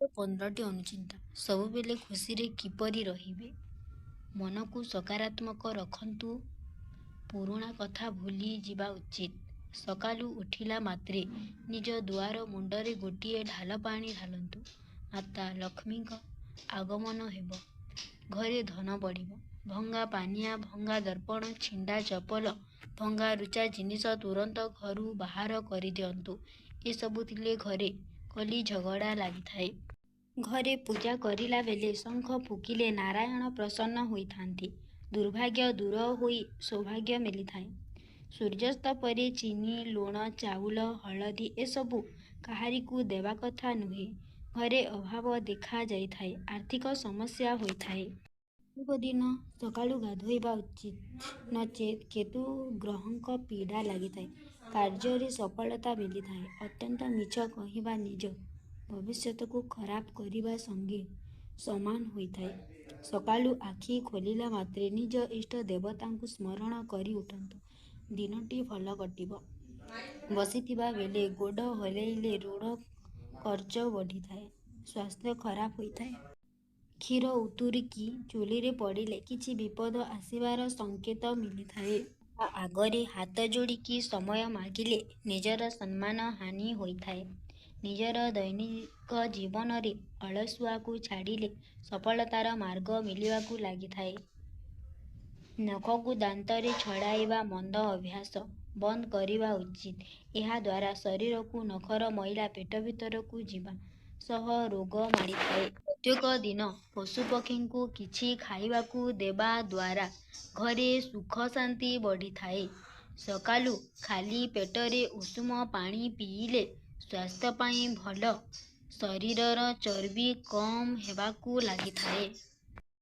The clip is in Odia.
15ଟି ଅନୁଚିନ୍ତା ସବୁବେଳେ ଖୁସିରେ କିପରି ରହିବେ? ମନକୁ ସକାରାତ୍ମକ ରଖନ୍ତୁ। ପୁରୁଣା କଥା ଭୁଲି ଯିବା ଉଚିତ। ସକାଳୁ ଉଠିଲା ମାତ୍ରେ ନିଜ ଦୁଆର ମୁଣ୍ଡରେ ଗୋଟିଏ ଢାଳ ପାଣି ଢାଳନ୍ତୁ। ମାତା ଲକ୍ଷ୍ମୀଙ୍କ ଆଗମନ ହେବ। ଘରେ ଧନ ବଢ଼ିବ। ଭଙ୍ଗା ପାନିଆ, ଭଙ୍ଗା ଦର୍ପଣ, ଛିଣ୍ଡା ଚପଲ, ଭଙ୍ଗା ରୁଚା ଜିନିଷ ତୁରନ୍ତ ଘରୁ ବାହାର କରିଦିଅନ୍ତୁ। ଏସବୁ ଥିଲେ ଘରେ କଳି ଝଗଡ଼ା ଲାଗିଥାଏ। ଘରେ ପୂଜା କରିଲା ବେଳେ ଶଙ୍ଖ ଫୁକିଲେ ନାରାୟଣ ପ୍ରସନ୍ନ ହୋଇଥାନ୍ତି। ଦୁର୍ଭାଗ୍ୟ ଦୂର ହୋଇ ସୌଭାଗ୍ୟ ମିଳିଥାଏ। ସୂର୍ଯ୍ୟାସ୍ତ ପରେ ଚିନି, ଲୁଣ, ଚାଉଳ, ହଳଦୀ ଏସବୁ କାହାରିକୁ ଦେବା କଥା ନୁହେଁ। ଘରେ ଅଭାବ ଦେଖା ଯାଇଥାଏ। ଆର୍ଥିକ ସମସ୍ୟା ହୋଇଥାଏ। ପ୍ରତ୍ୟେକ ଦିନ ସକାଳୁ ଗାଧୋଇବା ଉଚିତ। ନଚେତ୍ କେତୁ ଗ୍ରହଙ୍କ ପୀଡ଼ା ଲାଗିଥାଏ। କାର୍ଯ୍ୟରେ ସଫଳତା ମିଳିଥାଏ। ଅତ୍ୟନ୍ତ ମିଛ କହିବା ନିଜ ଭବିଷ୍ୟତକୁ ଖରାପ କରିବା ସଙ୍ଗେ ସମାନ ହୋଇଥାଏ। ସକାଳୁ ଆଖି ଖୋଲିଲା ମାତ୍ରେ ନିଜ ଇଷ୍ଟ ଦେବତାଙ୍କୁ ସ୍ମରଣ କରି ଉଠନ୍ତୁ। ଦିନଟି ଭଲ କଟିବ। ବସିଥିବା ବେଳେ ଗୋଡ଼ ହଲେଇଲେ ଋଣ ଖର୍ଚ୍ଚ ବଢ଼ିଥାଏ। ସ୍ୱାସ୍ଥ୍ୟ ଖରାପ ହୋଇଥାଏ। କ୍ଷୀର ଉତୁରିକି ଚୁଲିରେ ପଡ଼ିଲେ କିଛି ବିପଦ ଆସିବାର ସଂକେତ ମିଳିଥାଏ। ତା ଆଗରେ ହାତ ଯୋଡ଼ିକି ସମୟ ମାଗିଲେ ନିଜର ସମ୍ମାନ ହାନି ହୋଇଥାଏ। ନିଜର ଦୈନିକ ଜୀବନରେ ଅଳସୁଆକୁ ଛାଡ଼ିଲେ ସଫଳତାର ମାର୍ଗ ମିଳିବାକୁ ଲାଗିଥାଏ। ନଖକୁ ଦାନ୍ତରେ ଛଡ଼ାଇବା ମନ୍ଦ ଅଭ୍ୟାସ। ବନ୍ଦ କରିବା ଉଚିତ। ଏହାଦ୍ୱାରା ଶରୀରକୁ ନଖର ମଇଳା ପେଟ ଭିତରକୁ ଯିବା ସହ ରୋଗ ମାଡ଼ିଥାଏ। ପ୍ରତ୍ୟେକ ଦିନ ପଶୁପକ୍ଷୀଙ୍କୁ କିଛି ଖାଇବାକୁ ଦେବା ଦ୍ୱାରା ଘରେ ସୁଖ ଶାନ୍ତି ବଢ଼ିଥାଏ। ସକାଳୁ ଖାଲି ପେଟରେ ଉଷୁମ ପାଣି ପିଇଲେ ସ୍ୱାସ୍ଥ୍ୟ ପାଇଁ ଭଲ। ଶରୀରର ଚର୍ବି କମ୍ ହେବାକୁ ଲାଗିଥାଏ।